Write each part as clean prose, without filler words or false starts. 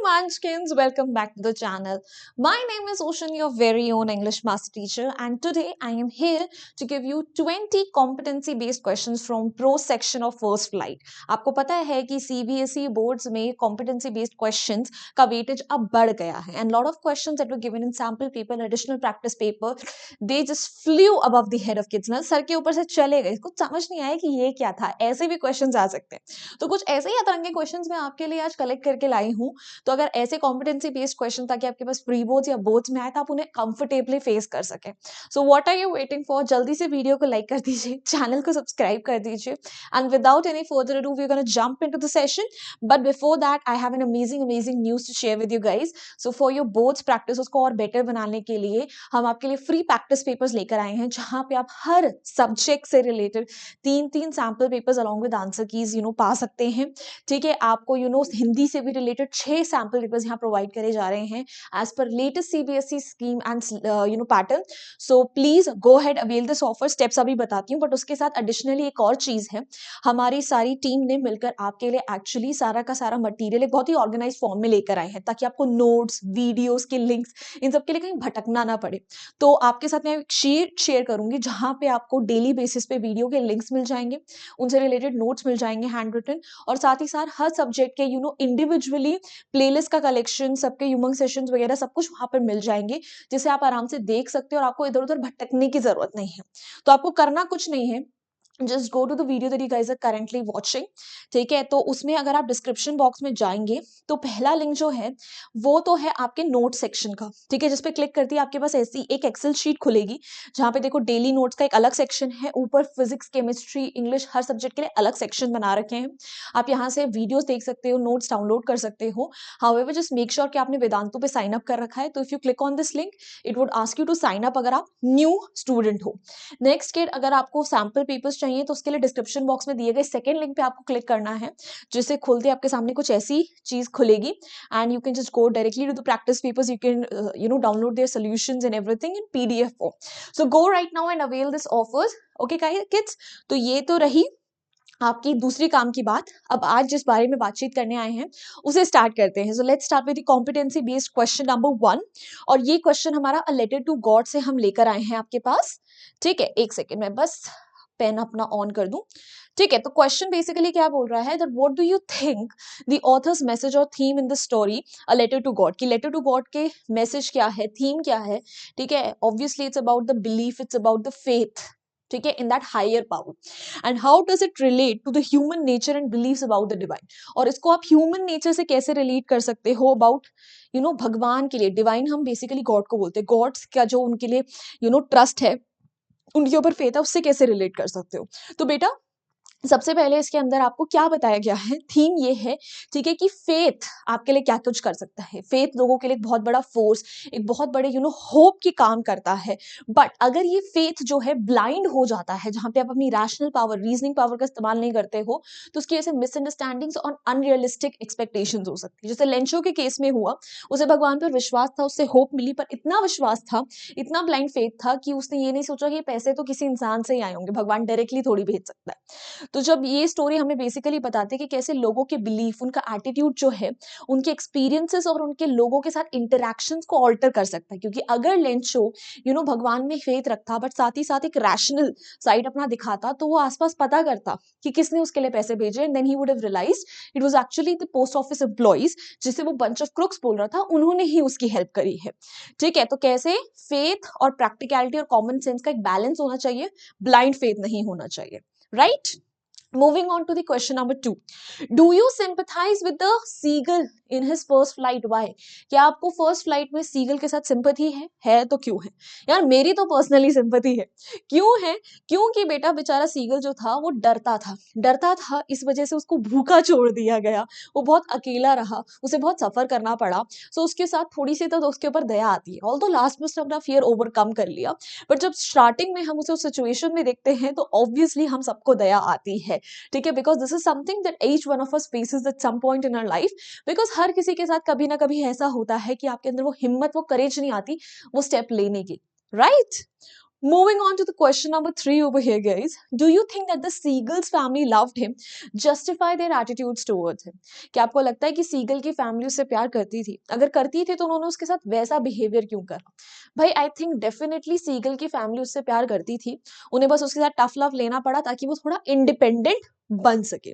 Munchkins, welcome back to the channel. My name is Ocean, your very own English master teacher, and today I am here to give you 20 competency based questions from pro section of First Flight. आपको पता है कि CBSE boards में competency based questions का weightage अब बढ़ गया है, and lot of questions that were given in sample paper, additional practice paper, they just flew above the head of kids. ना सर के ऊपर से चले गए, कुछ समझ नहीं आया कि ये क्या था. ऐसे भी questions आ सकते हैं. तो कुछ ऐसे ही अतरंगे क्वेश्चंस मैं आपके लिए आज कलेक्ट करके लाई हूँ. तो अगर ऐसे कॉम्पिटेंसी बेस्ड क्वेश्चन ताकि आपके पास प्री बोर्ड्स या बोर्ड्स में आए तो आप उन्हें कंफर्टेबली फेस कर सकें. So what are you waiting for? जल्दी से वीडियो को लाइक कर दीजिए, चैनल को सब्सक्राइब कर दीजिए, and without any further ado we are gonna jump into the session. But before that I have an amazing news to share with you guys. So for your boards practice उसको और better बनाने के लिए हम आपके लिए free practice papers लेकर आए हैं, जहां पे आप हर सब्जेक्ट से related 3 sample papers along with answer keys पा सकते हैं. ठीक है, आपको हिंदी से भी रिलेटेड 6 सैम्पल पेपर्स यहाँ प्रोवाइड करे जा रहे हैं as per latest CBSE scheme and pattern. So please go ahead avail this offer. Steps अभी बताती हूँ, बट उसके साथ एडिशनली एक और चीज है. हमारी सारी टीम ने मिलकर आपके लिए एक्चुअली सारा का सारा मटीरियल एक बहुत ही ऑर्गेनाइज फॉर्म में लेकर आए हैं, ताकि आपको नोट्स, वीडियोस के लिंक्स, इन सब के लिए कहीं भटकना ना पड़े. तो आपके साथ मैं एक शीट शेयर करूंगी, जहां पे आपको डेली बेसिस पे वीडियो के लिंक्स मिल जाएंगे, उनसे रिलेटेड नोट्स मिल जाएंगे हैंड रिटन, और साथ ही साथ हर सब्जेक्ट के इंडिविजुअली प्लेलिस्ट का कलेक्शन, सबके यूमंग सेशंस वगैरह सब कुछ वहां पर मिल जाएंगे, जिसे आप आराम से देख सकते हो और आपको इधर उधर भटकने की जरूरत नहीं है. तो आपको करना कुछ नहीं है, just go to the video that you guys are currently watching. ठीक है, तो उसमें अगर आप डिस्क्रिप्शन बॉक्स में जाएंगे तो पहला लिंक जो है वो तो है आपके नोट सेक्शन का. ठीक है, जिस पे क्लिक करती है आपके पास ऐसी एक एक्सेल शीट खुलेगी, जहां पे देखो डेली नोट्स का एक अलग सेक्शन है, ऊपर फिजिक्स, केमिस्ट्री, इंग्लिश हर सब्जेक्ट के लिए अलग सेक्शन बना रखे हैं. आप यहाँ से वीडियोस देख सकते हो, नोट्स डाउनलोड कर सकते हो. हाउएवर जस्ट मेक श्योर कि आपने वेदांतु पे साइन अप कर रखा है. तो if you click on this link it would ask you to sign up अगर आप न्यू स्टूडेंट हो. नेक्स्ट के अगर आपको सैम्पल पेपर्स चाहिए तो उसके लिए डिस्क्रिप्शन बॉक्स में दिए गए सेकंड लिंक पे आपको क्लिक करना है, जिसे खोलते आपके सामने कुछ ऐसी चीज खुलेगी, and you can just go directly to the practice papers. You can download their solutions and everything in PDF form. So go right now and avail this offers. Okay kids, तो ये तो रही आपकी दूसरी काम की बात. अब आज जिस बारे में बातचीत करने आए हैं उसे स्टार्ट करते हैं. So let's start with the competency based question number 1. और ये क्वेश्चन हमारा अ लेटर टू गॉड से हम लेकर आए हैं आपके पास. ठीक है, एक सेकेंड में बस पेन अपना ऑन कर दूं. ठीक है, तो क्वेश्चन बेसिकली क्या बोल रहा है, that what do you think the authors message और theme in the story a letter to God. की लेटर टू गॉड के मैसेज क्या है, थीम क्या है. ठीक है, obviously it's about the belief, it's about the faith. ठीक है, in that higher power. And how does it relate to the human nature and believes about the divine. और इसको आप ह्यूमन नेचर से कैसे रिलेट कर सकते हो अबाउट भगवान के लिए. डिवाइन हम बेसिकली गॉड को बोलते हैं. गॉड्स का जो उनके लिए ट्रस्ट है, उनके ऊपर फेथ है, उससे कैसे रिलेट कर सकते हो. तो बेटा सबसे पहले इसके अंदर आपको क्या बताया गया है, थीम ये है. ठीक है, कि फेथ आपके लिए क्या कुछ कर सकता है. फेथ लोगों के लिए एक बहुत बड़ा फोर्स, एक बहुत बड़े होप की काम करता है. बट अगर ये फेथ जो है ब्लाइंड हो जाता है, जहां पे आप अपनी रैशनल पावर, रीजनिंग पावर का इस्तेमाल नहीं करते हो, तो उसकी वजह से मिसअंडरस्टैंडिंग्स और अनरियलिस्टिक एक्सपेक्टेशंस हो सकती है. जैसे लेंचो के केस में हुआ, उसे भगवान पर विश्वास था, उससे होप मिली, पर इतना विश्वास था, इतना ब्लाइंड फेथ था कि उसने ये नहीं सोचा कि पैसे तो किसी इंसान से ही आए होंगे, भगवान डायरेक्टली थोड़ी भेज सकता है. तो जब ये स्टोरी हमें बेसिकली बताती है कि कैसे लोगों के बिलीफ, उनका एटीट्यूड जो है, उनके एक्सपीरियंसेस और उनके लोगों के साथ इंटरेक्शंस को ऑल्टर कर सकता है. क्योंकि अगर लेंचो भगवान में फेथ रखता, बट साथ ही साथ एक रैशनल साइड अपना दिखाता, तो वो आसपास पता करता कि किसने उसके लिए पैसे भेजे, and then he would have realised it was actually the post office employees, जिसे वो बंच ऑफ क्रुक्स बोल रहा था, उन्होंने ही उसकी हेल्प करी है. ठीक है, तो कैसे फेथ और प्रैक्टिकलिटी और कॉमन सेंस का एक बैलेंस होना चाहिए, ब्लाइंड फेथ नहीं होना चाहिए. Right? Moving on to the question number 2. Do you sympathize with the seagull in his first flight? Why? क्या आपको फर्स्ट फ्लाइट में सीगल के साथ सिंपैथी है तो क्यों है? यार मेरी तो पर्सनली सिंपैथी है. क्यों है? क्योंकि बेटा बेचारा सीगल जो था वो डरता था, इस वजह से उसको भूखा छोड़ दिया गया, वो बहुत अकेला रहा, उसे बहुत सफर करना पड़ा. सो उसके साथ थोड़ी सी तो उसके ऊपर दया आती है. ऑल्दो लास्ट में उसने अपना फियर ओवरकम कर लिया, बट जब स्टार्टिंग में हम उसे उस सिचुएशन में देखते हैं तो ऑब्वियसली हम सबको दया आती है. ठीक है, because this is something that each one of us faces at some point in our life. Because हर किसी के साथ कभी ना कभी ऐसा होता है कि आपके अंदर वो हिम्मत, वो करेज नहीं आती वो स्टेप लेने की. Right? Moving on to the question number 3 over here, guys. Do you think that the seagull's family loved him? Justify their attitudes towards him. क्या आपको लगता है कि सीगल की फैमिली उससे प्यार करती थी? अगर करती थी तो उन्होंने उसके साथ वैसा बिहेवियर क्यों करा? भाई आई थिंक डेफिनेटली सीगल की फैमिली उससे प्यार करती थी. उन्हें बस उसके साथ टफ लव लेना पड़ा ताकि वो थोड़ा इंडिपेंडेंट बन सके.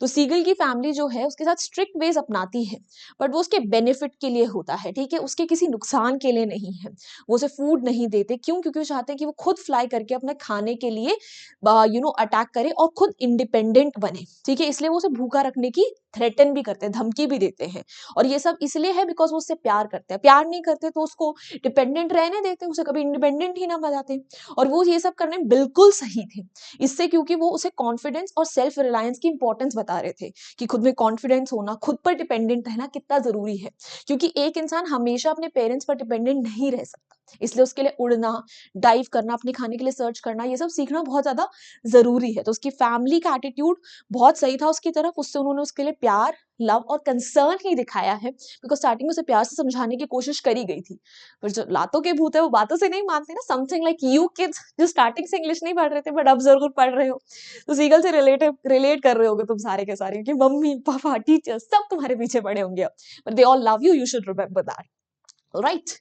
तो सीगल की फैमिली जो है उसके साथ स्ट्रिक्ट वेज अपनाती है, बट वो उसके बेनिफिट के लिए होता है, ठीक है, उसके किसी नुकसान के लिए नहीं है. वो उसे फूड नहीं देते. क्यों? क्योंकि वो चाहते हैं कि वो खुद फ्लाई करके अपने खाने के लिए अटैक करे और खुद इंडिपेंडेंट बने, ठीक है. इसलिए वो उसे भूखा रखने की थ्रेटन भी करते हैं, धमकी भी देते हैं. और ये सब इसलिए है बिकॉज वो उससे प्यार करते हैं. प्यार नहीं करते तो उसको डिपेंडेंट रहने देते, उसे कभी इंडिपेंडेंट ही ना बनाते. और वो ये सब करने में बिल्कुल सही थे. इससे क्योंकि वो उसे कॉन्फिडेंस और सेल्फ रिलायंस की इंपॉर्टेंस बता रहे थे कि खुद में कॉन्फिडेंस होना, खुद पर डिपेंडेंट रहना कितना जरूरी है. क्योंकि एक इंसान हमेशा अपने पेरेंट्स पर डिपेंडेंट नहीं रह सकता. इसलिए उसके लिए उड़ना, डाइव करना, अपने खाने के लिए सर्च करना, ये सब सीखना बहुत ज्यादा जरूरी है. तो उसकी फैमिली का एटीट्यूड बहुत सही था उसकी तरफ. उससे उन्होंने उसके लिए प्यार, लव और कंसर्न ही दिखाया है. बिकॉज स्टार्टिंग में उसे प्यार से समझाने की कोशिश करी गई थी, पर जो लातों के भूत है वो बातों से नहीं मानते ना. समथिंग लाइक यू किड्स जो स्टार्टिंग से इंग्लिश नहीं पढ़ रहे थे बट अब जरूर पढ़ रहे हो, तो सीगल से रिलेट कर रहे होगे तुम सारे के सारे, क्योंकि मम्मी पापा टीचर सब तुम्हारे पीछे पड़े होंगे. But they all love you, you should remember that. Right.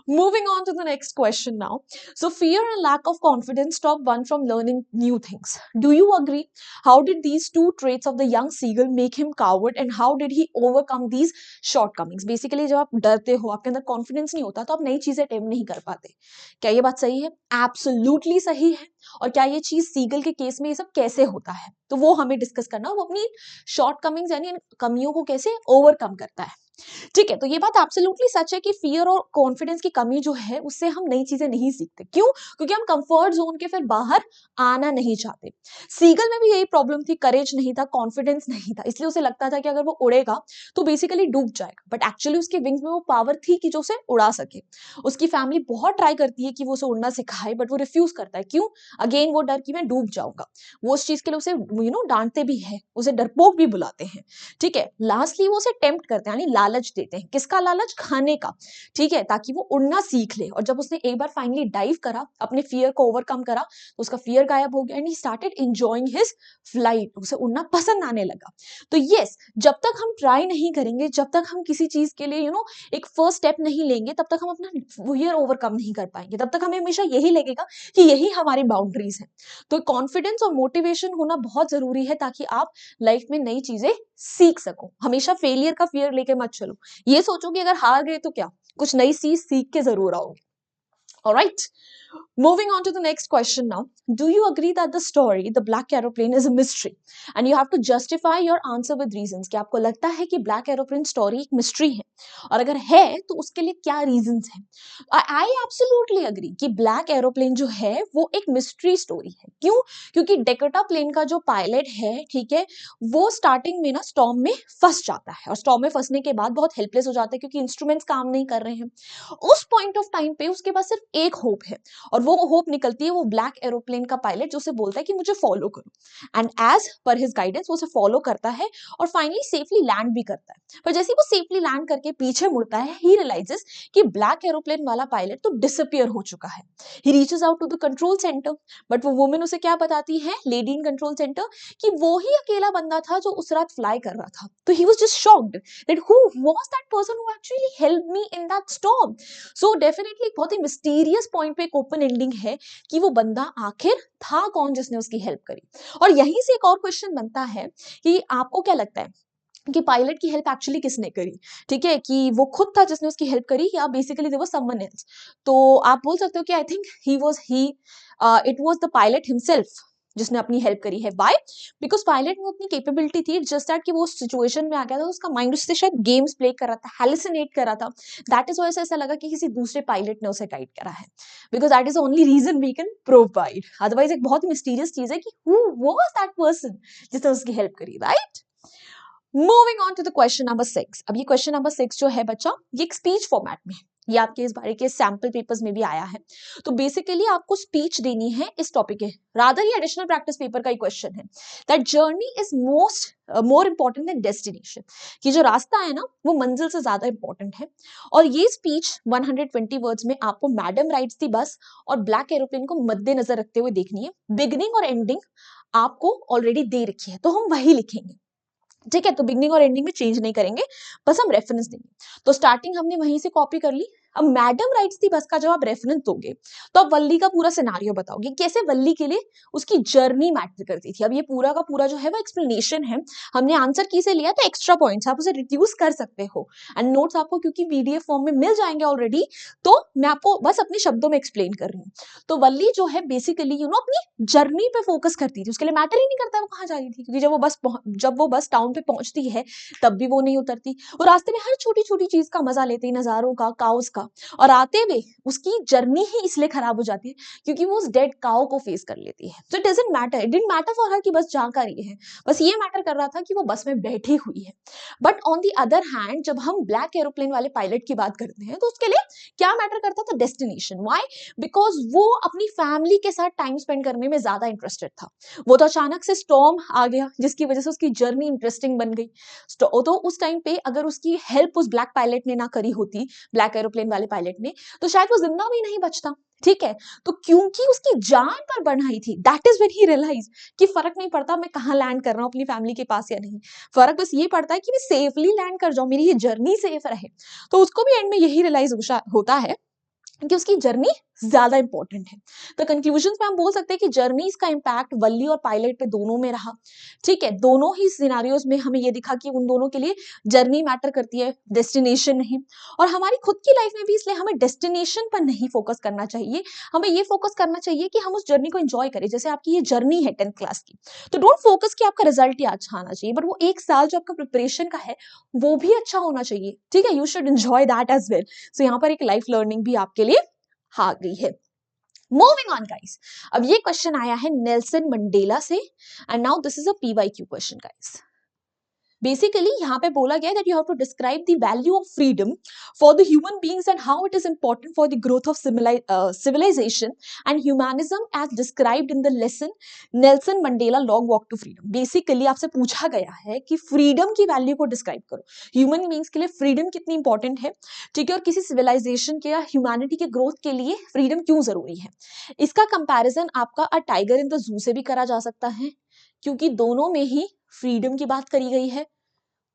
Moving on to the next question now. So, fear and lack of confidence stop one from learning new things. Do you agree? How did these two traits of the young seagull make him coward, and how did he overcome these shortcomings? Basically, जब आप डरते हो, आपके अंदर confidence नहीं होता, तो आप नई चीजें अटेम्प्ट नहीं कर पाते. क्या ये बात सही है? एब्सोल्युटली सही है. और क्या ये चीज सीगल के केस में ये सब कैसे होता है, तो वो हमें डिस्कस करना. वो अपनी शॉर्टकमिंग्स यानी कमियों को कैसे ओवरकम करता है. ठीक है, तो ये बात एब्सोल्युटली सच है कि फियर और कॉन्फिडेंस की कमी जो है उससे हम नई चीजें नहीं सीखते. क्यों? क्योंकि हम कंफर्ट जोन के फिर बाहर आना नहीं चाहते. सीगल में भी यही प्रॉब्लम थी. करेज नहीं था, कॉन्फिडेंस नहीं था, इसलिए उसे लगता था कि अगर वो उड़ेगा तो बेसिकली डूब जाएगा. बट एक्चुअली उसके विंग्स में वो पावर थी कि जो उसे उड़ा सके. उसकी फैमिली बहुत ट्राई करती है कि वो उसे उड़ना सिखाए, बट वो रिफ्यूज करता है. क्यों? अगेन वो डर कि मैं डूब जाऊंगा. वो उस चीज के लिए उसे डांटते भी है, उसे डरपोक भी बुलाते हैं. ठीक है, लास्टली वो उसे टेम्प्ट करते हैं, यानी लालच देते हैं. किसका लालच? खाने का. ठीक है, ताकि वो उड़ना सीख ले. और जब उसने एक बार फाइनली डाइव करा, अपने फियर को ओवरकम करा, तो उसका फियर गायब हो गया and he started enjoying his flight. उसे उड़ना पसंद आने लगा. तो यस, जब तक हम ट्राई नहीं करेंगे, जब तक हम किसी चीज के लिए एक फर्स्ट स्टेप नहीं लेंगे, तब तक हम अपना फियर ओवरकम नहीं कर पाएंगे. तब तक हमें हमेशा यही लगेगा कि यही हमारी बाउंड्रीज है. तो कॉन्फिडेंस और मोटिवेशन होना बहुत जरूरी है ताकि आप लाइफ में नई चीजें सीख सको. हमेशा फेलियर का फियर लेके मत चलो. ये सोचो कि अगर हार गए तो क्या, कुछ नई चीज सीख के जरूर आओगे. Alright. Moving on to the next question now. Do you agree that the story, The Black Aeroplane, is a mystery? And you have to justify your answer with reasons. क्या आपको लगता है कि Black Aeroplane story एक mystery है? और अगर है तो उसके लिए क्या reasons हैं? I absolutely agree कि Black Aeroplane जो है वो एक mystery story है. क्यों? क्योंकि Dakota plane का जो पायलट है, ठीक है, वो स्टार्टिंग में ना स्टॉर्म में फंस जाता है. और स्टॉर्म में फंसने के बाद बहुत हेल्पलेस हो जाता है क्योंकि इंस्ट्रूमेंट्स काम नहीं कर रहे हैं. उस पॉइंट ऑफ टाइम पे उसके पास सिर्फ एक होप है, और वो होप निकलती है वो ब्लैक एरोप्लेन का पायलट जो उसे बोलता है कि मुझे फॉलो करो. And as per his guidance वो उसे फॉलो करता है और फाइनली सेफली लैंड भी करता है. पर जैसे ही वो सेफली लैंड करके पीछे मुड़ता है, ही रियलाइजेस कि ब्लैक एरोप्लेन वाला पायलट तो डिसअपियर हो चुका है. He reaches out to the control centre, but वो वुमेन उसे क्या बताती है, लेडी इन कंट्रोल सेंटर, कि वो ही अकेला बंदा था जो उस रात फ्लाई कर रहा था. तो he was just shocked that who was that person who actually helped me in that storm. So definitely एक बहुत ही मिस्टीरियस पॉइंट पे एक ओपन एंडिंग है कि वो बंदा आखिर था कौन जिसने उसकी हेल्प करी. और यहीं से एक और क्वेश्चन बनता है कि आपको क्या लगता है कि पायलट की हेल्प एक्चुअली किसने करी. ठीक है, कि वो खुद था जिसने उसकी हेल्प करी या basically there was someone else. तो आप बोल सकते हो कि I think it was the pilot himself जिसने अपनी हेल्प करी है. वाई? बिकॉज पायलट में उतनी कैपेबिलिटी थी, जस्ट दैट कि वो उस सिचुएशन में आ गया था, उसका माइंड उससे शायद गेम्स प्ले कर रहा था, हेलुसिनेट कर रहा था. दैट इज वजह से ऐसा लगा कि किसी दूसरे पायलट ने उसे गाइड करा है. Because that is only reason we can provide. Otherwise एक बहुत ही मिस्टीरियस चीज है कि हु वाज दैट पर्सन जिसने उसकी हेल्प करी. Right. Moving on to the question number 6. अब ये क्वेश्चन नंबर 6 जो है बच्चा, ये एक स्पीच फॉर्मेट में. ये आपके इस बारे के सैंपल पेपर्स में भी आया है। तो बेसिकली आपको स्पीच देनी है इस टॉपिक के, रादर ये एडिशनल प्रैक्टिस पेपर का ही क्वेश्चन है, that journey is more important than destination, कि जो रास्ता है ना वो मंजिल से ज्यादा इंपॉर्टेंट है। और ये स्पीच 120 वर्ड्स में आपको मैडम राइड्स दी बस और ब्लैक एरोप्लेन को मद्देनजर रखते हुए देखनी है। बिगिनिंग और एंडिंग आपको ऑलरेडी दे रखी है, तो हम वही लिखेंगे, ठीक है। तो बिगनिंग और एंडिंग में चेंज नहीं करेंगे, बस हम रेफरेंस देंगे। तो स्टार्टिंग हमने वहीं से कॉपी कर ली। अब मैडम राइट्स थी बस का जब आप रेफरेंस दोगे तो आप वल्ली का पूरा सिनारियो बताओगे, कैसे वल्ली के लिए उसकी जर्नी मैटर करती थी। अब ये पूरा का पूरा जो है वो एक्सप्लेनेशन है, हमने आंसर की से लिया, तो एक्स्ट्रा पॉइंट्स आप उसे रिड्यूस कर सकते हो। एंड नोट्स आपको क्योंकि पीडीएफ फॉर्म में मिल जाएंगे ऑलरेडी, तो मैं आपको बस अपने शब्दों में एक्सप्लेन कर रही हूँ। तो वल्ली जो है बेसिकली अपनी जर्नी पे फोकस करती थी, उसके लिए मैटर ही नहीं करता वो कहाँ जा रही थी, क्योंकि जब वो बस टाउन पे पहुंचती है तब भी वो नहीं उतरती। वो रास्ते में हर छोटी छोटी चीज का मजा लेती है, नजारों का, काउस का। और आते हुए उसकी जर्नी ही इसलिए खराब हो जाती है क्योंकि वो उस डेड काउ को फेस कर लेती है। तो it doesn't matter, it didn't matter for her कि बस जा कर रही है, बस ये मैटर कर रहा था कि वो बस में बैठी हुई है। But on the other hand जब हम ब्लैक एरोप्लेन वाले पायलट की बात करते हैं तो उसके लिए क्या मैटर करता था, डेस्टिनेशन। व्हाई? बिकॉज वो अपनी फैमिली के साथ टाइम स्पेंड करने में ज्यादा इंटरेस्टेड था। वो तो अचानक से स्टॉर्म आ गया जिसकी वजह से उसकी जर्नी इंटरेस्टिंग बन गई। तो उस टाइम पे अगर उसकी हेल्प उस ब्लैक पायलट ने ना करी होती, ब्लैक एरोप्लेन वाले पायलट ने, तो शायद वो जिंदा भी नहीं बचता, ठीक है। तो क्योंकि उसकी जान पर बढ़ाई थी, that is when he realise कि फर्क नहीं पड़ता मैं कहाँ लैंड कर रहा हूँ अपनी फैमिली के पास या नहीं, फर्क बस ये पड़ता है कि मैं सेफली लैंड कर जाऊं, मेरी ये जर्नी सेफ रहे। तो उसको भी एंड में यही रियलाइज होता है कि उसकी जर्नी ज्यादा इंपॉर्टेंट है। तो कंक्लूजन में हम बोल सकते हैं कि जर्नीज का इंपैक्ट वल्ली और पायलट पे दोनों में रहा, ठीक है। दोनों ही सिनारियोज में हमें ये दिखा कि उन दोनों के लिए जर्नी मैटर करती है, डेस्टिनेशन नहीं। और हमारी खुद की लाइफ में भी इसलिए हमें डेस्टिनेशन पर नहीं फोकस करना चाहिए, हमें ये फोकस करना चाहिए कि हम उस जर्नी को एंजॉय करें। जैसे आपकी ये जर्नी है 10th क्लास की, तो डोंट फोकस कि आपका रिजल्ट ही अच्छा आना चाहिए, बट वो एक साल जो आपका प्रिपरेशन का है वो भी अच्छा होना चाहिए, ठीक है। You should enjoy that as well. So यहाँ पर एक लाइफ लर्निंग भी आपके लिए आ गई है। मूविंग ऑन गाइस, अब ये क्वेश्चन आया है नेल्सन मंडेला से, and now this is a PYQ question guys. Basically यहाँ पे बोला गया that you have to describe the value of freedom for the human beings and how it is important for the growth of civilisation and humanism as described in the lesson Nelson Mandela long walk to freedom. Basically आपसे पूछा गया है कि freedom की value को describe करो, human beings के लिए फ्रीडम कितनी इंपॉर्टेंट है, ठीक है, और किसी सिविलाइजेशन के या ह्यूमैनिटी के ग्रोथ के लिए फ्रीडम क्यों जरूरी है। इसका कंपैरिजन आपका a tiger in the zoo से भी करा जा सकता है, क्योंकि दोनों में ही फ्रीडम की बात करी गई है,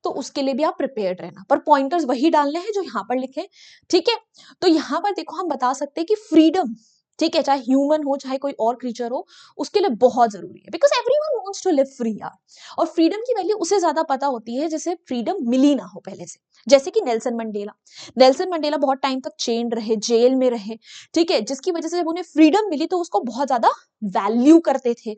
तो उसके लिए भी आप प्रिपेयर्ड रहना। पर पॉइंटर्स वही डालने हैं जो यहाँ पर लिखे, ठीक है। तो यहाँ पर देखो हम बता सकते हैं कि फ्रीडम, ठीक है, चाहे ह्यूमन हो चाहे कोई और क्रीचर हो, उसके लिए बहुत जरूरी है, because everyone wants to live free यार। और फ्रीडम की वैल्यू उसे ज्यादा पता होती है जैसे फ्रीडम मिली ना हो पहले से। जैसे कि नेल्सन मंडेला बहुत टाइम तक चेन रहे, जेल में रहे, ठीक है, जिसकी वजह से जब उन्हें फ्रीडम मिली तो उसको बहुत ज्यादा वैल्यू करते थे,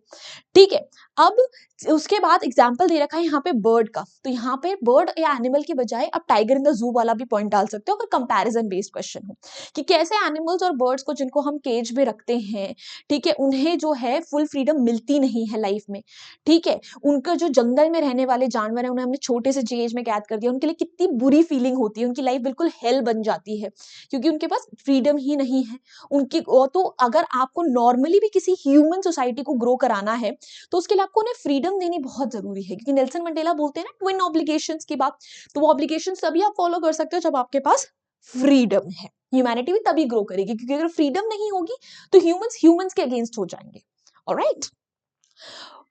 ठीक है। अब उसके बाद एग्जाम्पल दे रखा है यहाँ पे बर्ड का, तो यहाँ पे बर्ड या एनिमल के बजाय आप टाइगर इन द जू वाला भी पॉइंट डाल सकते हो अगर कंपैरिजन बेस्ड क्वेश्चन हो, कि कैसे एनिमल्स और बर्ड्स को जिनको हम केज में रखते हैं, ठीक है, उन्हें जो है फुल फ्रीडम मिलती नहीं है लाइफ में, ठीक है। उनका जो जंगल में रहने वाले जानवर है उन्हें हमने छोटे से केज में कैद कर दिया, उनके लिए कितनी बुरी फीलिंग होती है, उनकी लाइफ बिल्कुल हेल बन जाती है क्योंकि उनके पास फ्रीडम ही नहीं है उनकी। तो अगर आपको नॉर्मली भी किसी ह्यूमन सोसाइटी को ग्रो कराना है तो उसके लिए आपको उन्हें फ्रीडम देनी बहुत जरूरी है, क्योंकि नेल्सन मंडेला बोलते हैं ना ट्विन ऑब्लिगेशंस की बात, तो वो ऑब्लिगेशंस तभी आप फॉलो कर सकते हो जब आपके पास फ्रीडम है। ह्यूमैनिटी भी तभी ग्रो करेगी, क्योंकि अगर फ्रीडम नहीं होगी तो ह्यूमंस के अगेंस्ट हो जाएंगे। Alright,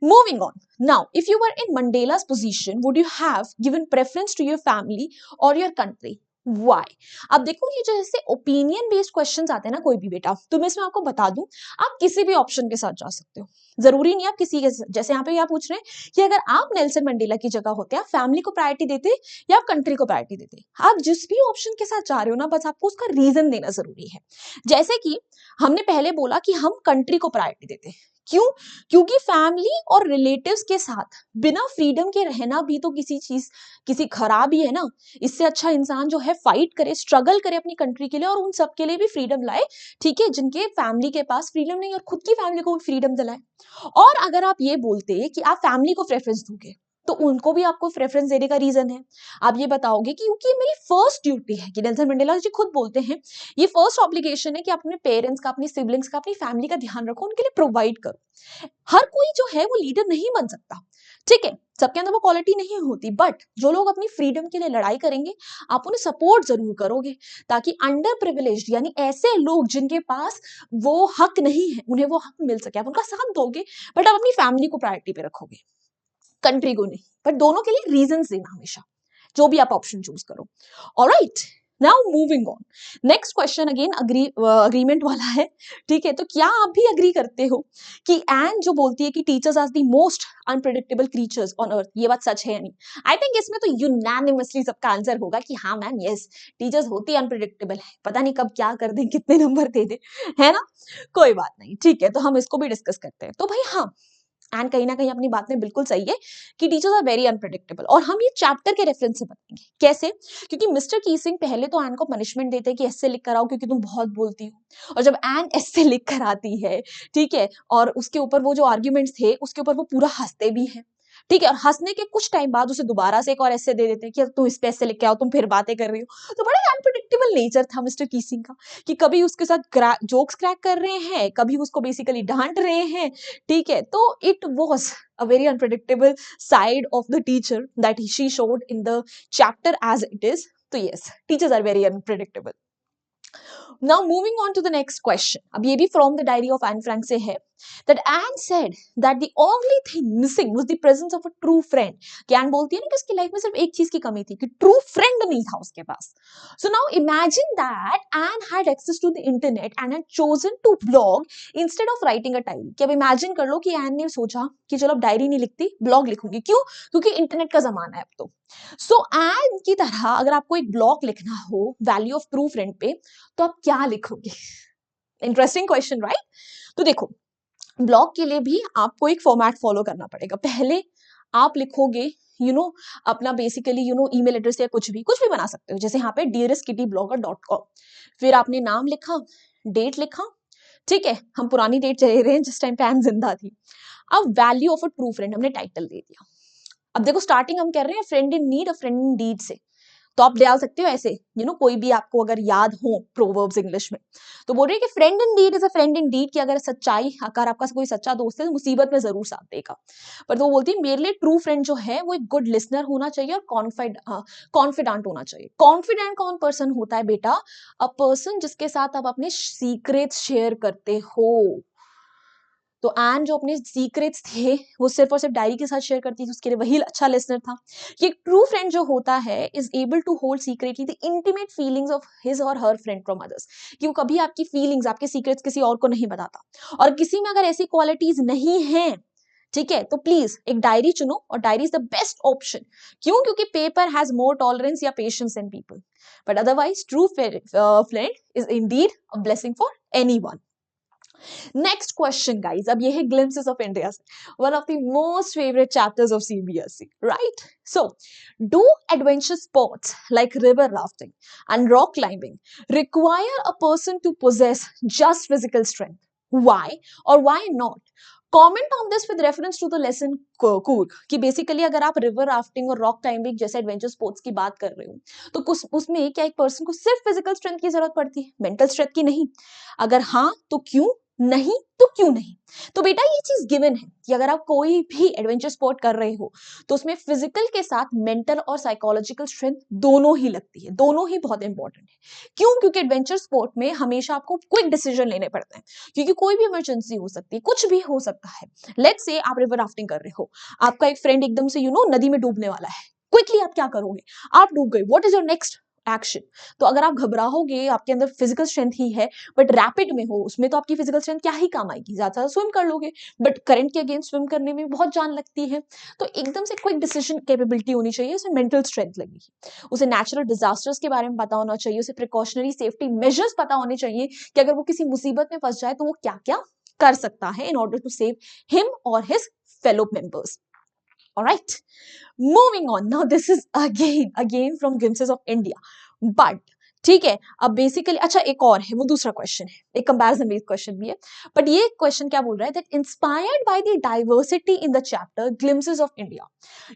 moving on. Now, if you were in Mandela's position, would you have given preference to your family or your country? Why? अब देखो ये जो जैसे ओपिनियन बेस्ड क्वेश्चंस आते हैं ना कोई भी बेटा, तो मैं इसमें आपको बता दूं आप किसी भी ऑप्शन के साथ जा सकते हो, जरूरी नहीं आप किसी के, जैसे यहाँ पे क्या पूछ रहे हैं कि अगर आप नेल्सन मंडेला की जगह होते आप फैमिली को प्रायोरिटी देते या आप कंट्री को प्रायोरिटी देते। आप जिस भी ऑप्शन के साथ जा रहे हो ना, बस आपको उसका रीजन देना जरूरी है। जैसे कि हमने पहले बोला कि हम कंट्री को प्रायोरिटी देते, क्यों? क्योंकि फैमिली और रिलेटिव्स के साथ बिना फ्रीडम के रहना भी तो किसी खराबी है ना। इससे अच्छा इंसान जो है फाइट करे, स्ट्रगल करे अपनी कंट्री के लिए और उन सब के लिए भी फ्रीडम लाए, ठीक है, जिनके फैमिली के पास फ्रीडम नहीं और खुद की फैमिली को भी फ्रीडम दिलाए। और अगर आप ये बोलते कि आप फैमिली को प्रेफरेंस दोगे तो उनको भी आपको प्रेफरेंस देने का रीजन है। आप ये बताओगे कि क्योंकि ये मेरी फर्स्ट ड्यूटी है, कि नेल्सन मंडेला जी खुद बोलते हैं ये फर्स्ट ऑब्लिगेशन है कि अपने पेरेंट्स का, अपनी सिबलिंग्स का, अपनी फैमिली का ध्यान रखो, उनके लिए प्रोवाइड करो। हर कोई जो है वो लीडर नहीं बन सकता, ठीक है, सबके अंदर वो क्वालिटी नहीं होती, बट जो लोग अपनी फ्रीडम के लिए लड़ाई करेंगे आप उन्हें सपोर्ट जरूर करोगे, ताकि अंडर प्रिविलेज्ड यानी ऐसे लोग जिनके पास वो हक नहीं है उन्हें वो हक मिल सके। आप उनका साथ दोगे, बट आप अपनी फैमिली को प्रायोरिटी पे रखोगे, कंट्री को नहीं। बट दोनों के लिए रीजन देना हमेशा, जो भी आप ऑप्शन चूज करो। Alright, now moving on, next question again agreement वाला है, ठीक है। तो क्या आप भी अग्री करते हो कि एन जो बोलती है कि teachers are the most unpredictable creatures on earth, ये बात सच है या नहीं? आई थिंक इसमें तो यूनानिमसली सबका आंसर होगा कि हाँ मैम यस, टीचर्स होती अनप्रेडिक्टेबल है, पता नहीं कब क्या कर दें, कितने नंबर दे दे, है ना। कोई बात नहीं, ठीक है, तो हम इसको भी डिस्कस करते हैं। तो भाई हाँ, एंड कहीं ना कहीं अपनी बात में बिल्कुल सही है कि टीचर्स आर वेरी अनप्रेडिक्टेबल, और हम ये चैप्टर के रेफरेंस से बताएंगे कैसे। क्योंकि मिस्टर कीसिंग पहले तो एन को पनिशमेंट देते हैं कि ऐसे लिख कर आओ क्योंकि तुम बहुत बोलती हो, और जब एन ऐसे लिख कर आती है, ठीक है, और उसके ऊपर वो जो आर्ग्यूमेंट्स थे उसके ऊपर वो पूरा हंसते भी हैं, ठीक है, और हंसने के कुछ टाइम बाद उसे दोबारा से एक और ऐसे दे देते हैं कि तुम इस पे ऐसे लिख के आओ, तुम फिर बातें कर रही हो। तो बड़ा अनप्रेडिक्टेबल नेचर था मिस्टर कीसिंग का, कि कभी उसके साथ जोक्स क्रैक कर रहे हैं, कभी उसको बेसिकली डांट रहे हैं, ठीक है। तो it was a very unpredictable side of the teacher that she showed in the chapter as it is. So yes, teachers are very unpredictable. Now moving on to the next question. अब ये भी from the diary of Anne Frank से है, that Anne said that the only thing missing was the presence of a true friend. कि Anne बोलती है ना कि उसकी लाइफ में सिर्फ एक चीज की कमी थी, कि ट्रू फ्रेंड नहीं था उसके पास। So now imagine that Anne had access to the internet and had chosen to blog instead of writing a diary. कि अब imagine कर लो कि Anne ने सोचा कि चलो अब डायरी नहीं लिखती, ब्लॉग लिखूंगी। क्यों? क्योंकि इंटरनेट का जमाना है अब तो। सो एन की तरह अगर आपको एक ब्लॉग लिखना हो वैल्यू ऑफ ट्रू फ्रेंड पे, तो आप क्या लिखोगे? Interesting question, right? तो देखो, ब्लॉग के लिए भी आपको एक फॉर्मेट फॉलो करना पड़ेगा। पहले आप लिखोगे अपना बेसिकली ईमेल एड्रेस या कुछ भी बना सकते हो, जैसे यहाँ पे dearestktblogger.com, फिर आपने नाम लिखा, डेट लिखा, ठीक है, हम पुरानी डेट चले रहे हैं जिस टाइम पे एन जिंदा थी। अब value of a true friend हमने टाइटल दे दिया। अब देखो, स्टार्टिंग हम कर रहे हैं फ्रेंड इन नीड और फ्रेंड इन डीड से, तो आप डाल सकते हो ऐसे, कोई भी आपको अगर याद हो प्रोवर्ब्स इंग्लिश में, तो बोल रहे हैं कि friend in deed is a friend in deed, कि अगर सच्चाई, अगर आपका कोई सच्चा दोस्त है तो मुसीबत में जरूर साथ देगा। पर तो वो बोलती है मेरे लिए ट्रू फ्रेंड जो है वो एक गुड लिसनर होना चाहिए और कॉन्फिडेंट होना चाहिए। कॉन्फिडेंट कौन पर्सन होता है बेटा? अ पर्सन जिसके साथ आप अपने सीक्रेट्स शेयर करते हो। तो एन जो अपने सीक्रेट्स थे वो सिर्फ और सिर्फ डायरी के साथ शेयर करती थी, उसके लिए वही अच्छा लिसनर था। ये ट्रू फ्रेंड जो होता है is able to hold secretly the intimate feelings of his or her friend from others, कि वो कभी आपकी फीलिंग्स, आपके सीक्रेट्स किसी और को नहीं बताता। और किसी में अगर ऐसी क्वालिटीज नहीं है, ठीक है, तो प्लीज एक डायरी चुनो, और diary is the best option. क्यों? क्योंकि पेपर हैज मोर टॉलरेंस या patience in people, but otherwise true friend is indeed a blessing for anyone. Next question guys, अब ये है ग्लिम्पसेस ऑफ इंडिया से, one of the most favourite chapters of CBSE, right? So do adventure sports like river rafting and rock climbing require a person to possess just physical strength? Why or why not? Comment on this with reference to the lesson Coorg, कि basically अगर आप river rafting और rock climbing जैसे adventure sports की बात कर रहे हो, तो कुछ उसमें क्या एक पर्सन को सिर्फ फिजिकल स्ट्रेंथ की जरूरत पड़ती है, मेंटल स्ट्रेंथ की नहीं? अगर हाँ तो क्यों नहीं, तो क्यों नहीं? तो बेटा ये चीज गिवन है कि अगर आप कोई भी एडवेंचर स्पोर्ट कर रहे हो तो उसमें फिजिकल के साथ मेंटल और साइकोलॉजिकल स्ट्रेंथ दोनों ही लगती है, दोनों ही बहुत इंपॉर्टेंट है। क्यों? क्योंकि एडवेंचर स्पोर्ट में हमेशा आपको क्विक डिसीजन लेने पड़ते हैं, क्योंकि कोई भी इमरजेंसी हो सकती है, कुछ भी हो सकता है। लेट्स से आप रिवर राफ्टिंग कर रहे हो, आपका एक फ्रेंड एकदम से नदी में डूबने वाला है, क्विकली आप क्या करोगे? आप डूब गए, what is your next action? तो अगर आप घबराओगे, आपके अंदर फिजिकल स्ट्रेंथ ही है बट रैपिड में हो, उसमें तो आपकी फिजिकल स्ट्रेंथ क्या ही काम आएगी, ज्यादा स्विम कर लोगे, बट करंट के अगेंस्ट स्विम करने में बहुत जान लगती है। तो एकदम से क्विक डिसीजन कैपेबिलिटी होनी चाहिए, उसे मेंटल स्ट्रेंथ लगेगी, उसे नेचुरल डिजास्टर्स के बारे में पता होना चाहिए, उसे प्रिकॉशनरी सेफ्टी मेजर्स पता होने चाहिए कि अगर वो किसी मुसीबत में फंस जाए तो वो क्या क्या कर सकता है in order to save him और his fellow members. Alright, moving on. Now this is again from Glimpses of India. But ठीक है। अब बेसिकली अच्छा एक और है, वो दूसरा क्वेश्चन है, एक कंपैरिजन बेस्ड क्वेश्चन भी है, बट ये क्वेश्चन क्या बोल रहा है that inspired by the diversity in the chapter glimpses of India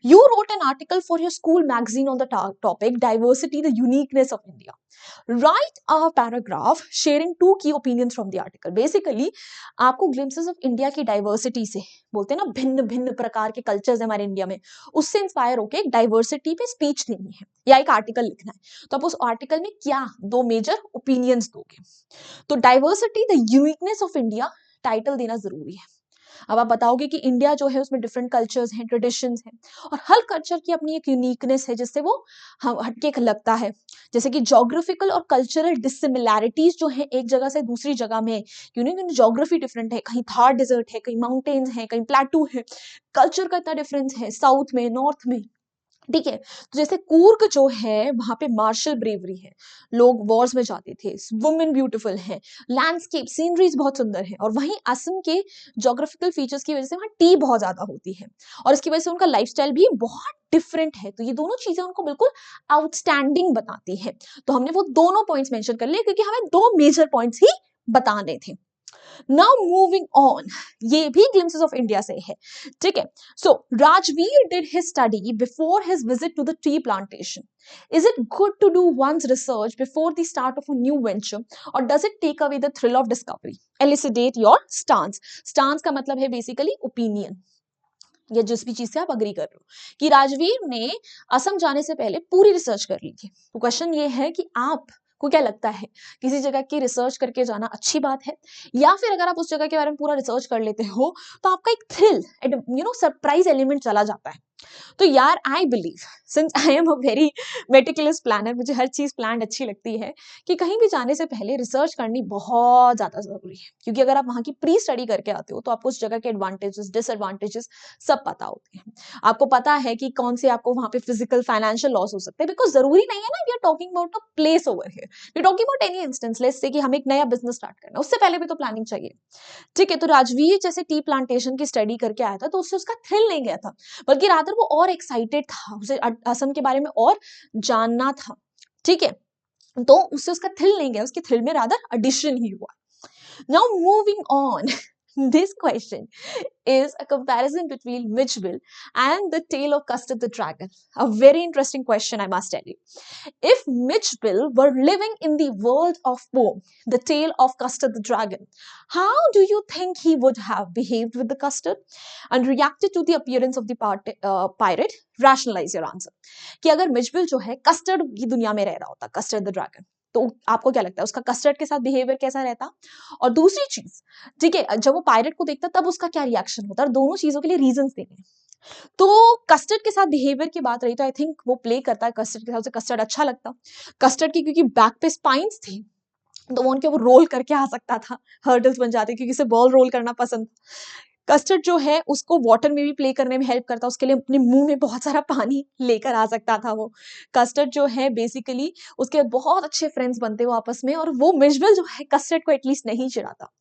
you wrote an article for your school magazine on the topic diversity, the uniqueness of India. Write a paragraph sharing two key opinions from the article. Basically, आपको glimpses of India की diversity से, बोलते हैं ना भिन्न भिन्न प्रकार के कल्चर्स है हमारे इंडिया में, उससे इंस्पायर होकर एक डाइवर्सिटी पे स्पीच देनी है या एक आर्टिकल लिखना है। तो आप उस आर्टिकल में क्या दो मेजर ओपिनियंस दोगे? तो diversity the uniqueness of India title देना जरूरी है। अब आप बताओगे कि इंडिया जो है उसमें डिफरेंट कल्चर्स हैं, ट्रेडिशंस हैं, और हर कल्चर की अपनी एक यूनिकनेस है जिससे वो हटके लगता है। जैसे कि ज्योग्राफिकल और कल्चरल डिसिमिलैरिटीज जो है एक जगह से दूसरी जगह में, ज्योग्राफी डिफरेंट है, कहीं थार डेजर्ट है, कहीं माउंटेन्स है, कहीं प्लेटू है, कल्चर का इतना डिफरेंस है साउथ में नॉर्थ में। ठीक है, तो जैसे कूर्ग जो है वहां पे मार्शल ब्रेवरी है, लोग वॉर्स में जाते थे, वुमेन ब्यूटीफुल है, लैंडस्केप सीनरीज बहुत सुंदर है, और वहीं असम के ज्योग्राफिकल फीचर्स की वजह से वहाँ टी बहुत ज्यादा होती है और इसकी वजह से उनका लाइफस्टाइल भी बहुत डिफरेंट है। तो ये दोनों चीजें उनको बिल्कुल आउटस्टैंडिंग बताती है। तो हमने वो दोनों पॉइंट्स मेंशन कर लिए क्योंकि हमें दो मेजर पॉइंट्स ही बताने थे। नाउ मूविंग ऑन, ये भी ग्लिम्सेस ऑफ इंडिया से है। ठीक है, so Rajveer did his study before his visit to the tea plantation. Is it good to do one's research before the start of a new venture, or does it take away the thrill of discovery? Elucidate your stance. Stance का मतलब है basically opinion या जिस भी चीज से आप agree कर रहे हो। कि राजवीर ने असम जाने से पहले पूरी रिसर्च कर ली थी। तो क्वेश्चन ये है कि आप को क्या लगता है, किसी जगह की रिसर्च करके जाना अच्छी बात है, या फिर अगर आप उस जगह के बारे में पूरा रिसर्च कर लेते हो तो आपका एक थ्रिल सरप्राइज एलिमेंट चला जाता है। तो यार I believe, since I am a very meticulous planner, मुझे हर चीज प्लान अच्छी लगती है, कि कहीं भी जाने से पहले रिसर्च करनी बहुत ज्यादा जरूरी है। क्योंकि अगर आप वहां की प्री स्टडी करके आते हो तो आपको उस जगह के एडवांटेजेस डिसएडवांटेजेस सब पता होते हैं। आपको पता है कि कौन से आपको वहां पे फिजिकल फाइनेंशियल लॉस हो सकते हैं, बिकॉज जरूरी नहीं है ना we are talking about a place over here, we are talking about any instance, let's say कि हमें एक नया बिजनेस स्टार्ट करना है, उससे पहले भी तो प्लानिंग चाहिए। ठीक है, तो राजवीर जैसे टी प्लांटेशन की स्टडी करके आया था तो उससे उसका थ्रिल नहीं गया था, बल्कि रादर वो और एक्साइटेड था, उसे असम के बारे में और जानना था। ठीक है, तो उससे उसका थ्रिल नहीं गया, उसके थ्रिल में रादर एडिशन ही हुआ। Now moving on, this question is a comparison between Mitchell and the tale of Custard the Dragon. A very interesting question, I must tell you. If Mitchell were living in the world of poem, the tale of Custard the Dragon, how do you think he would have behaved with the custard and reacted to the appearance of the pirate? Rationalize your answer. कि अगर Mijbil जो है custard की दुनिया में रह रहा होता, कस्टर्ड द ड्रैगन, तो आपको क्या लगता है उसका कस्टर्ड के साथ बिहेवियर कैसा रहता? और दूसरी चीज, ठीक है, जब वो पायरेट को देखता तब उसका क्या रिएक्शन होता? और दोनों चीजों के लिए रीजंस देने हैं। तो कस्टर्ड के साथ बिहेवियर की बात रही तो आई थिंक वो प्ले करता है कस्टर्ड के साथ, उसे कस्टर्ड अच्छा लगता। कस्टर्ड की क्योंकि बैक पे स्पाइंस थी तो वो उनके वो रोल करके आ सकता था, हर्डल्स बन जाते क्योंकि उसे बॉल रोल करना पसंद। कस्टर्ड जो है उसको वाटर में भी प्ले करने में हेल्प करता, उसके लिए अपने मुंह में बहुत सारा पानी लेकर आ सकता था वो। कस्टर्ड जो है बेसिकली उसके बहुत अच्छे फ्रेंड्स बनते वो आपस में, और वो मिजबल जो है कस्टर्ड को एटलीस्ट नहीं चिढ़ाता।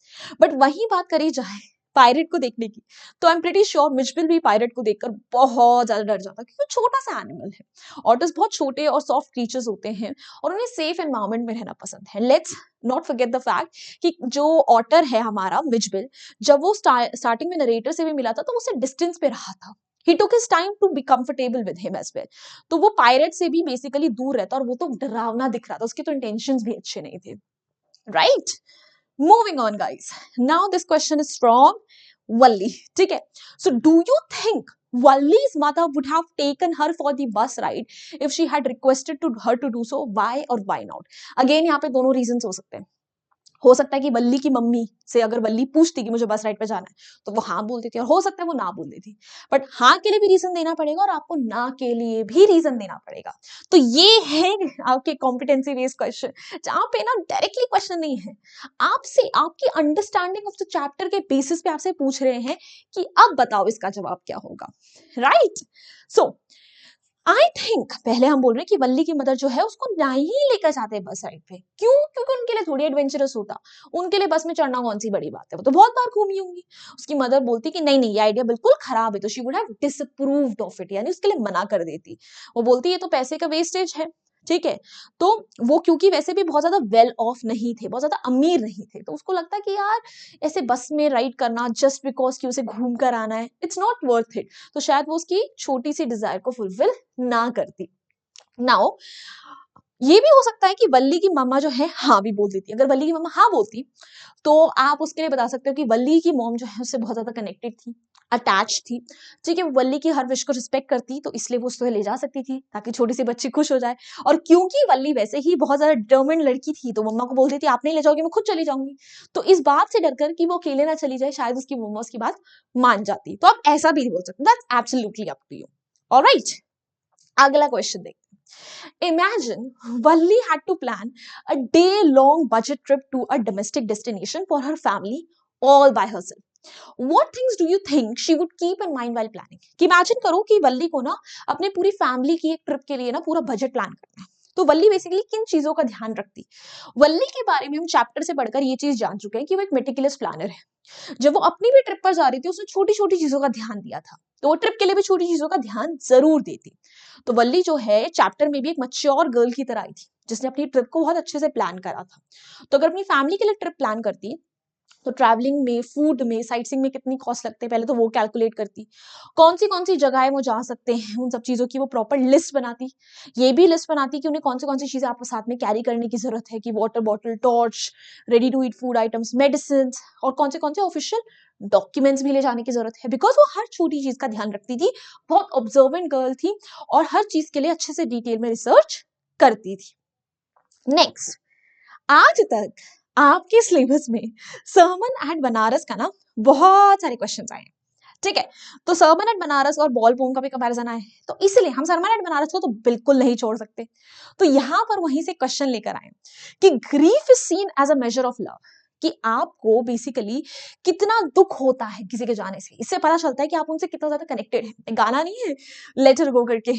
बट वही बात करी जाए पायरेट को देखने की, तो I am pretty sure Mijbil भी पायरेट को देखकर बहुत ज्यादा डर जाता, क्योंकि छोटा सा एनिमल है, ऑटर्स बहुत छोटे और सॉफ्ट क्रीचर्स होते हैं और उन्हें सेफ एनवायरमेंट में रहना पसंद है। Let's not forget the fact कि जो ऑटर है हमारा मिचबिल, जब वो स्टार्टिंग में नरेटर से भी मिला था तो उसे डिस्टेंस पे रहा था, he took his time to be comfortable with him as well। तो वो पायरेट से भी बेसिकली दूर रहता और वो तो डरावना दिख रहा था, उसके तो इंटेंशंस भी अच्छे नहीं थे, right? Moving on, guys. Now this question is from Valli. ठीक है? So do you think Valli's mother would have taken her for the bus ride if she had requested to her to do so? Why or why not? Again यहाँ पे दोनों reasons हो सकते हैं। हो सकता है कि वल्ली की मम्मी से अगर वल्ली पूछती कि मुझे बस राइड पे जाना है तो वो हाँ बोल देती, और हो सकता है वो ना बोल देती। बट हाँ के लिए भी रीजन देना पड़ेगा और आपको ना के लिए भी रीजन देना पड़ेगा। तो ये है आपके कॉम्पिटेंसी बेस्ड क्वेश्चन, जहां पे ना डायरेक्टली क्वेश्चन नहीं है, आपसे आपकी अंडरस्टैंडिंग ऑफ द चैप्टर के बेसिस पे आपसे पूछ रहे हैं कि अब बताओ इसका जवाब क्या होगा, राइट? सो आई थिंक पहले हम बोल रहे हैं कि वल्ली की मदर जो है उसको नहीं लेकर जाते बस राइड पे। क्यों? क्योंकि उनके लिए थोड़ी एडवेंचरस होता, उनके लिए बस में चढ़ना कौन सी बड़ी बात है, वो तो बहुत बार घूमी होंगी। उसकी मदर बोलती कि नहीं नहीं ये आइडिया बिल्कुल खराब है, तो she would have disapproved of it, यानी उसके लिए मना कर देती। वो बोलती ये तो पैसे का वेस्टेज है, ठीक है। तो वो क्योंकि वैसे भी बहुत ज्यादा वेल ऑफ नहीं थे, बहुत ज्यादा अमीर नहीं थे, तो उसको लगता कि यार ऐसे बस में राइड करना जस्ट बिकॉज कि उसे घूम कर आना है, इट्स नॉट वर्थ इट। तो शायद वो उसकी छोटी सी डिजायर को फुलफिल ना करती। नाउ ये भी हो सकता है कि वल्ली की मम्मा जो है हाँ भी बोल देती। अगर वल्ली की मम्मा हाँ बोलती तो आप उसके लिए बता सकते हो कि वल्ली की मॉम जो है उससे बहुत ज्यादा कनेक्टेड थी, अटैच थी। ठीक है, वो वल्ली की हर विश को रिस्पेक्ट करती, तो इसलिए वो उसको ले जा सकती थी ताकि छोटी सी बच्ची खुश हो जाए। और क्योंकि वल्ली वैसे ही बहुत ज्यादा डिटर्मिन्ड लड़की थी, तो मम्मा को बोलती थी आप नहीं ले जाओगी, मैं खुद चली जाऊंगी। तो इस बात से डरकर कि वो अकेले ना चली जाए, शायद उसकी मम्मा उसकी बात मान जाती। तो आप ऐसा भी बोल सकते, that's absolutely up to you. Alright, अगला क्वेश्चन देखते हैं। Imagine Valli had to plan a day-long budget trip to a domestic destination for her family all by herself. What things do you think she would keep in mind while planning? कि imagine करो कि वल्ली को ना अपने पूरी family की एक trip के लिए ना पूरा बजट प्लान करना है। तो वल्ली बेसिकली किन चीजों का ध्यान रखती? वल्ली के बारे में हम चैप्टर से पढ़कर ये चीज जान चुके हैं कि वो एक मेटिकुलस प्लानर है। जब वो अपनी भी ट्रिप पर जा रही थी उसने छोटी छोटी चीजों का ध्यान दिया था, तो वो ट्रिप के लिए भी छोटी चीजों का ध्यान जरूर देती। तो वल्ली जो है चैप्टर में भी एक मैच्योर गर्ल की तरह आई थी जिसने अपनी ट्रिप को बहुत अच्छे से प्लान करा था। तो अगर अपनी फैमिली के लिए ट्रिप प्लान करती तो ट्रैवलिंग में, फूड में, साइटसीइंग में कितनी कॉस्ट लगते हैं पहले तो वो कैलकुलेट करती। कौन सी जगह वो जा सकते हैं उन सब चीजों की वो प्रॉपर लिस्ट बनाती। ये भी लिस्ट बनाती कि उन्हें कौन सी चीजें आपको साथ में कैरी करने की जरूरत है, कि water bottle, torch, ready to eat food items, medicine, और कौन से ऑफिशियल डॉक्यूमेंट्स भी ले जाने की जरूरत है। बिकॉज वो हर छोटी चीज का ध्यान रखती थी, बहुत ऑब्जर्वेंट गर्ल थी और हर चीज के लिए अच्छे से डिटेल में रिसर्च करती थी। नेक्स्ट, आज तक आपके सिलेबस में सरमन एट बनारस का ना बहुत सारे क्वेश्चंस आए हैं। ठीक है, तो सरमन एट बनारस और बॉल पोम का भी कंपैरिजन आए, तो इसलिए हम सरमन एट बनारस को तो बिल्कुल नहीं छोड़ सकते। तो यहां पर वहीं से क्वेश्चन लेकर आए कि grief is seen as a measure of love, कि आपको बेसिकली कितना दुख होता है किसी के जाने से, इससे पता चलता है कि आप उनसे कितना ज्यादा कनेक्टेड है। गाना नहीं है लेटर गो करके,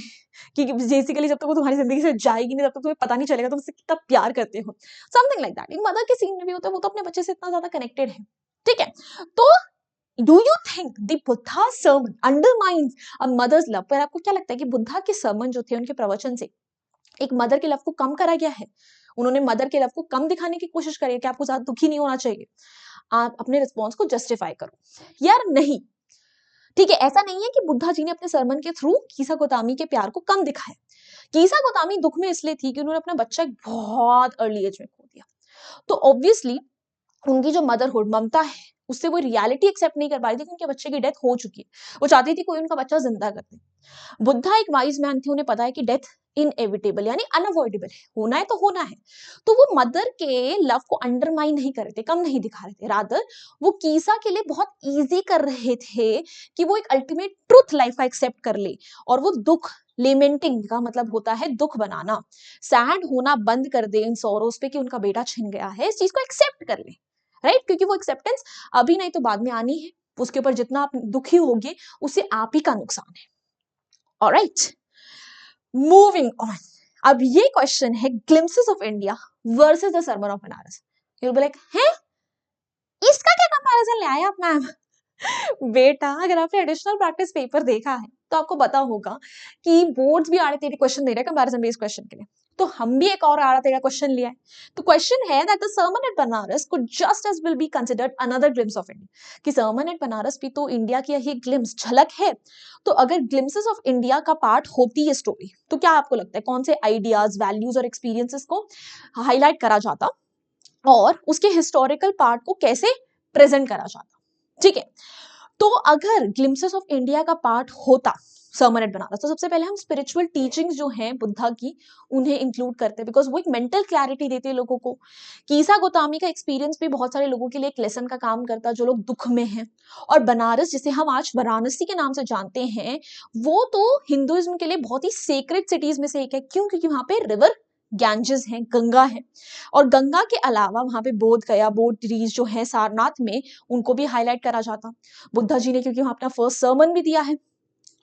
कि बेसिकली जब तक वो तुम्हारी जिंदगी से जाएगी नहीं तब तक तुम्हें पता नहीं चलेगा तुम उससे कितना प्यार करते हो, समथिंग लाइक दैट। एक मदर के सीन में भी होता है, वो तो अपने बच्चे से इतना ज्यादा कनेक्टेड है। ठीक है, तो do you think the Buddha sermon undermines a mother's love? पर आपको क्या लगता है कि बुद्धा के सर्मन जो थे उनके प्रवचन से एक मदर के लव को कम करा गया है? उन्होंने मदर के लव को कम दिखाने की कोशिश करी है कि आपको ज्यादा दुखी नहीं होना चाहिए? आप अपने रिस्पॉन्स को जस्टिफाई करो। यार नहीं, ठीक है, ऐसा नहीं है कि बुद्धा जी ने अपने सरमन के थ्रू कीसा गोतामी के प्यार को कम दिखाया। कीसा गोतामी दुख में इसलिए थी कि उन्होंने अपना बच्चा एक बहुत अर्ली एज में खो दिया। तो ऑब्वियसली उनकी जो मदरहुड ममता है उससे वो रियलिटी एक्सेप्ट नहीं कर पा रही थी कि उनके बच्चे की डेथ हो चुकी है। वो चाहती थी कोई उनका बच्चा जिंदा कर दे। बुद्धा एक वाइज मैन थे, उन्हें पता है कि डेथ इनएविटेबल यानी अनअवॉइडेबल है, होना है तो होना है। तो वो मदर के लव को अंडरमाइन नहीं कर रहे थे, कम नहीं दिखा रहे थे, रादर वो कीसा के लिए बहुत इजी कर रहे थे कि वो एक अल्टीमेट ट्रुथ लाइफ का एक्सेप्ट कर ले। और वो दुख, लेमेंटिंग का मतलब होता है दुख बनाना, सैड होना बंद कर दे इन सॉरोस पे कि उनका बेटा छिन गया है, इस चीज को एक्सेप्ट कर ले। राइट, क्योंकि वो एक्सेप्टेंस अभी नहीं तो बाद में आनी है। उसके ऊपर जितना आप दुखी होगे उससे आप ही का नुकसान है। Alright, moving on. अब ये क्वेश्चन है glimpses of India versus the sermon of Banaras. You will be like, हैं इसका क्या कंपैरिजन ले आए आप मैम? बेटा, अगर आपने एडिशनल प्रैक्टिस पेपर देखा है तो आपको पता होगा कि बोर्ड्स भी आड़े तेरे क्वेश्चन दे रहे हैं कंपैरिजन बेस्ड क्वेश्चन के लिए। तो हम भी एक और आड़ा तेरा क्वेश्चन लिया है। तो क्वेश्चन है that the sermon at Banaras could just as will be considered another glimpse of India, कि sermon at बनारस भी तो इंडिया की ही ग्लिम्स, झलक है। तो अगर ग्लिम्सेस ऑफ इंडिया का पार्ट होती है स्टोरी, तो क्या आपको लगता है कौन से आइडियाज, वैल्यूज और एक्सपीरियंसेस को हाईलाइट करा जाता और उसके हिस्टोरिकल पार्ट को कैसे प्रेजेंट करा जाता? ठीक है, तो अगर ग्लिम्सेस ऑफ इंडिया का पार्ट होता सरमन एट बनारस, तो सबसे पहले हम स्पिरिचुअल टीचिंग्स जो हैं बुद्धा की उन्हें इंक्लूड करते हैं, बिकॉज वो एक मेंटल क्लैरिटी देते हैं लोगों को। कीसा गोतामी का एक्सपीरियंस भी बहुत सारे लोगों के लिए एक लेसन का काम करता है जो लोग दुख में हैं। और बनारस जिसे हम आज वाराणसी के नाम से जानते हैं, वो तो हिंदुइज्म के लिए बहुत ही सेक्रेड सिटीज में से एक है। क्यों? क्योंकि वहां पे रिवर गैंजेस है, गंगा है। और गंगा के अलावा वहां पे बोध गया, बोध ट्रीज जो है सारनाथ में, उनको भी हाईलाइट करा जाता बुद्धा जी ने, क्योंकि वहां अपना फर्स्ट सर्मन भी दिया है।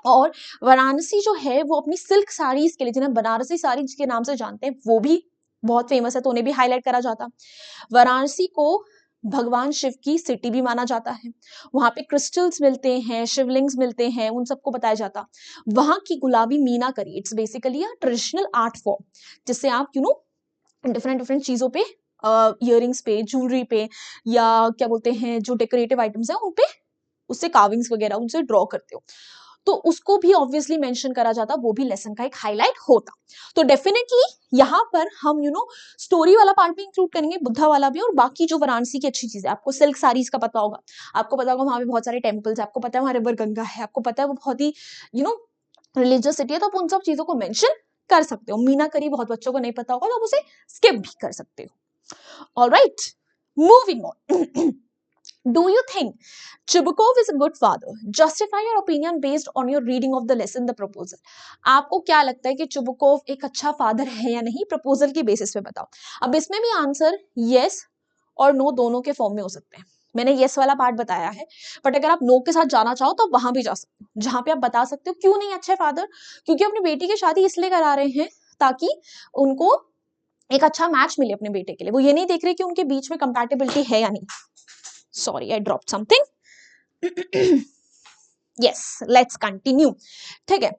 और वाराणसी जो है वो अपनी सिल्क साड़ीज के लिए, जिन्हें बनारसी साड़ी के नाम से जानते हैं, वो भी बहुत फेमस है, तो उन्हें भी हाईलाइट करा जाता। वाराणसी को भगवान शिव की सिटी भी माना जाता है। वहां पे क्रिस्टल्स मिलते हैं, शिवलिंग्स मिलते हैं, उन सबको बताया जाता। वहां की गुलाबी meenakari it's basically a traditional art form, जिससे आप डिफरेंट डिफरेंट चीजों पे, इयरिंग्स पे, ज्वेलरी पे, या क्या बोलते हैं जो डेकोरेटिव आइटम्स है उन पे, उससे कार्विंग्स वगैरह उनसे ड्रॉ करते हो, तो उसको भी ऑब्वियसली मेंशन करा जाता, वो भी लेसन का एक हाईलाइट होता। तो डेफिनेटली यहाँ पर हम स्टोरी वाला पार्ट भी इंक्लूड करेंगे, बुद्धा वाला भी, और बाकी जो वाराणसी की अच्छी चीज है, आपको सिल्क साड़ीज का पता होगा, आपको पता होगा वहां पे बहुत सारे टेम्पल्स है, आपको पता है वहां रिवर गंगा है, आपको पता है वो बहुत ही रिलीजियस सिटी है, तो आप उन सब चीजों को मेंशन कर सकते हो। मीनाकरी बहुत बच्चों को नहीं पता होगा तो आप उसे स्किप भी कर सकते हो। Alright, moving on. Do you think Chibukov is a good father? Justify your opinion based on your reading of the lesson, the proposal. आपको क्या लगता है कि चुबुकोव एक अच्छा फादर है या नहीं, प्रपोजल की बेसिस पे बताओ। अब इसमें भी आंसर यस और नो दोनों के फॉर्म में हो सकते हैं। मैंने यस वाला पार्ट बताया है, बट अगर आप नो के साथ जाना चाहो तो वहां भी जा सकते हो, जहां पे आप बता सकते हो क्यों नहीं अच्छे फादर, क्योंकि अपनी बेटी की शादी इसलिए करा रहे हैं ताकि उनको एक अच्छा मैच मिले अपने बेटे के लिए। वो ये नहीं देख रहे कि उनके बीच में कंपैटिबिलिटी है या नहीं। Sorry, I dropped something. Yes, let's continue. ठीक है,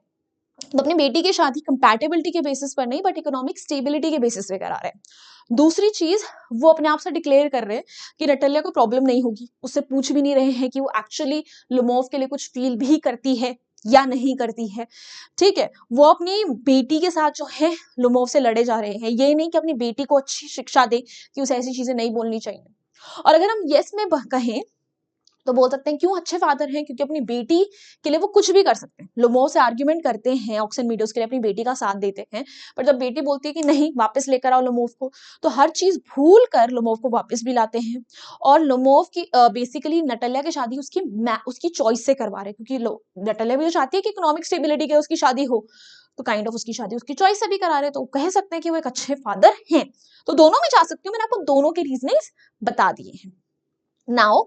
तो अपनी बेटी की शादी कंपैटिबिलिटी के बेसिस पर नहीं, बट इकोनॉमिक स्टेबिलिटी के बेसिस पे करा रहे हैं। दूसरी चीज, वो अपने आप से डिक्लेयर कर रहे हैं कि नटालिया को प्रॉब्लम नहीं होगी, उससे पूछ भी नहीं रहे हैं कि वो एक्चुअली लुमोव के लिए कुछ फील भी करती है या नहीं करती है। ठीक है, वो अपनी बेटी के साथ जो है लुमोव से लड़े जा रहे हैं, ये नहीं कि अपनी बेटी को अच्छी शिक्षा दे कि उसे ऐसी चीजें नहीं बोलनी चाहिए। और अगर हम यस में कहें तो बोल सकते हैं क्यों अच्छे फादर हैं, क्योंकि अपनी बेटी के लिए वो कुछ भी कर सकते हैं। लुमोव से आर्ग्यूमेंट करते हैं, ऑक्सन मीडोज के लिए अपनी बेटी का साथ देते हैं, पर जब बेटी बोलती है कि नहीं वापस लेकर आओ लुमोव को, तो हर चीज भूल कर लुमोव को वापस भी लाते हैं। और लुमोव की बेसिकली नटालिया की शादी उसकी चॉइस से करवा रहे हैं, क्योंकि नटालिया भी तो चाहती है कि इकोनॉमिक स्टेबिलिटी के उसकी शादी हो, तो काइंड ऑफ उसकी शादी उसकी चॉइस से भी करा रहे हैं, तो कह सकते हैं कि वो एक अच्छे फादर हैं। तो दोनों में जा सकती हूँ, मैंने आपको दोनों के रीजनिंग बता दिए हैं। Now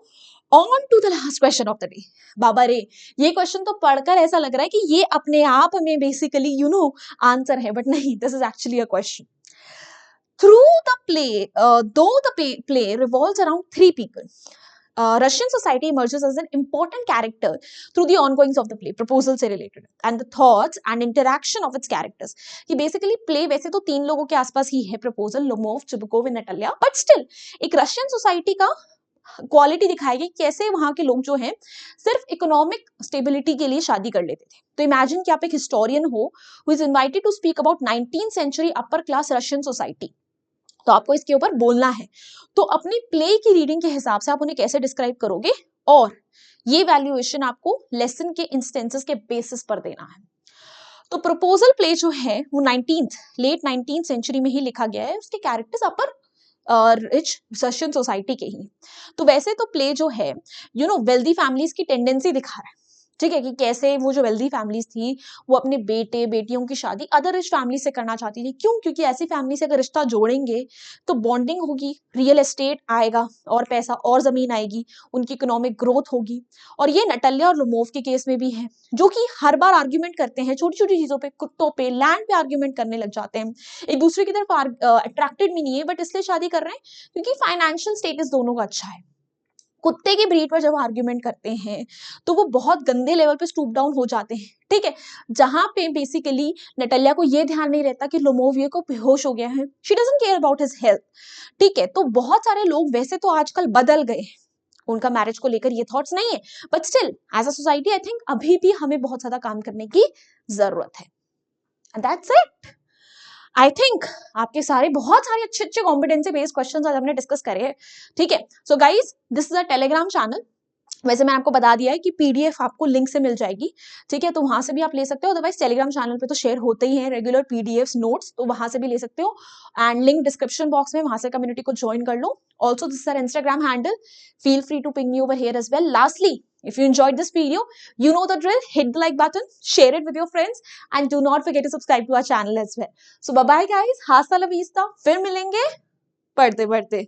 on to the last question of the day. बाबा रे, ये क्वेश्चन तो पढ़कर ऐसा लग रहा है कि ये अपने आप में बेसिकली आंसर है, बट नहीं, this is actually a question. Through the play, though the play revolves around three people, Russian society emerges as an important character through the ongoings of the play, proposal से related, and the thoughts and interaction of its characters. कि basically play वैसे तो तीन लोगों के आसपास ही है, proposal, Lomov, Chubukov, Natalia, but still एक रशियन सोसाइटी का क्वालिटी दिखाएगी, कैसे वहां के लोग जो हैं सिर्फ इकोनॉमिक स्टेबिलिटी के लिए शादी कर लेते थे। तो इमेजिन कि आप एक हिस्टोरियन हो who is invited to speak about 19th century upper class Russian society, तो आपको इसके ऊपर बोलना है। तो अपनी प्ले की रीडिंग के हिसाब से आप उन्हें कैसे डिस्क्राइब करोगे, और ये वैल्यूएशन आपको लेसन के इंस्टेंसेस के बेसिस पर देना है। तो प्रपोजल प्ले जो है वो लेट 19th सेंचुरी में ही लिखा गया है, उसके कैरेक्टर्स अपर रिच रशियन सोसाइटी के ही। तो वैसे तो प्ले जो है वेल्दी फैमिलीज की टेंडेंसी दिखा रहा है, ठीक है, कि कैसे वो जो वेल्दी फैमिलीज थी वो अपने बेटे बेटियों की शादी अदर रिच फैमिली से करना चाहती थी। क्यों? क्योंकि ऐसी फैमिली से अगर रिश्ता जोड़ेंगे तो बॉन्डिंग होगी, रियल एस्टेट आएगा और पैसा और जमीन आएगी, उनकी इकोनॉमिक ग्रोथ होगी। और ये नटालिया और लुमोव के केस में भी है, जो कि हर बार आर्ग्यूमेंट करते हैं छोटी छोटी चीजों पे, कुत्तों पे, लैंड पे आर्ग्यूमेंट करने लग जाते हैं, एक दूसरे की तरफ अट्रैक्टेड भी नहीं है, बट इसलिए शादी कर रहे हैं क्योंकि फाइनेंशियल स्टेटस दोनों का अच्छा है। कुत्ते की ब्रीड पर जब आर्ग्यूमेंट करते हैं तो वो बहुत गंदे लेवल पे स्टूप डाउन हो जाते हैं, ठीक है, जहां पे बेसिकली नटालिया को ये ध्यान नहीं रहता कि लुमोव को बेहोश हो गया है, she doesn't care about his health, ठीक है। तो बहुत सारे लोग वैसे तो आजकल बदल गए, उनका मैरिज को लेकर ये थॉट्स नहीं है, but still as a society I think अभी भी हमें बहुत ज्यादा काम करने की जरूरत है। That's it. आई थिंक आपके सारे बहुत सारे अच्छे अच्छे कॉम्पिटेंसी बेस्ड क्वेश्चंस आज हमने डिस्कस करे हैं, ठीक है। So guys, this is a Telegram channel, वैसे मैंने आपको बता दिया है कि पीडीएफ आपको लिंक से मिल जाएगी, ठीक है, तो वहां से भी आप ले सकते हो, अदरवाइज टेलीग्राम चैनल पे तो शेयर होते ही हैं रेगुलर पीडीएफ्स नोट्स, तो वहां से भी ले सकते हो, एंड लिंक डिस्क्रिप्शन बॉक्स में, वहां से कम्युनिटी को ज्वाइन कर लो। Also this is our Instagram handle, feel free to ping me over here as well. Lastly, if you enjoyed this video, you know the drill, hit the like button, share it with your friends, and do not forget to subscribe to our channel as well. So bye bye guys, hasta la vista, फिर मिलेंगे पढ़ते पढ़ते।